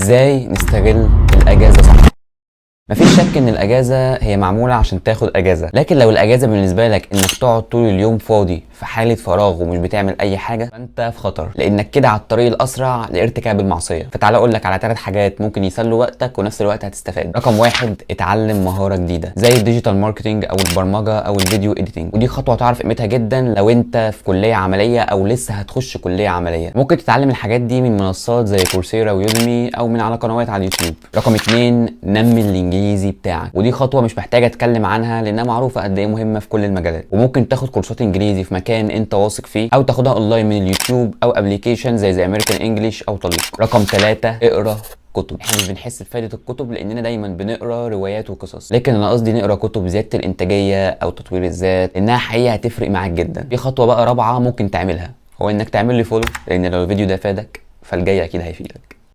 ازاي نستغل الاجازه صح؟ مفيش شك ان الاجازه هي معموله عشان تاخد اجازه، لكن لو الاجازه بالنسبه لك انك تقعد طول اليوم فاضي في حاله فراغ ومش بتعمل اي حاجه، فانت في خطر، لانك كده على الطريق الاسرع لارتكاب المعصيه. فتعالى اقول لك على 3 حاجات ممكن يسلوا وقتك ونفس الوقت هتستفاد. رقم 1، اتعلم مهاره جديده زي الديجيتال ماركتنج او البرمجه او الفيديو اديتنج، ودي خطوه تعرف قيمتها جدا لو انت في كليه عمليه او لسه هتخش كليه عمليه. ممكن تتعلم الحاجات دي من منصات زي كورسيرا ويوديمي او من على قنوات على اليوتيوب. رقم 2، نمي الانجليزي بتاعك، ودي خطوه مش محتاجه اتكلم عنها لانها معروفه قد ايه مهمه في كل المجالات. وممكن تاخد كورسات انجليزي في مكان انت واثق فيه، او تاخدها اونلاين من اليوتيوب او ابلكيشن زي امريكان انجلش او طليق. رقم 3، اقرا كتب. احنا مش بنحس بفائده الكتب لاننا دايما بنقرا روايات وقصص، لكن انا قصدي نقرا كتب زياده الانتاجيه او تطوير الذات، لانها حقيقه هتفرق معاك جدا. في خطوه بقى رابعه ممكن تعملها، هو انك تعمل لي فولو، لان لو الفيديو ده فادك فالجاي اكيد هيفيدك.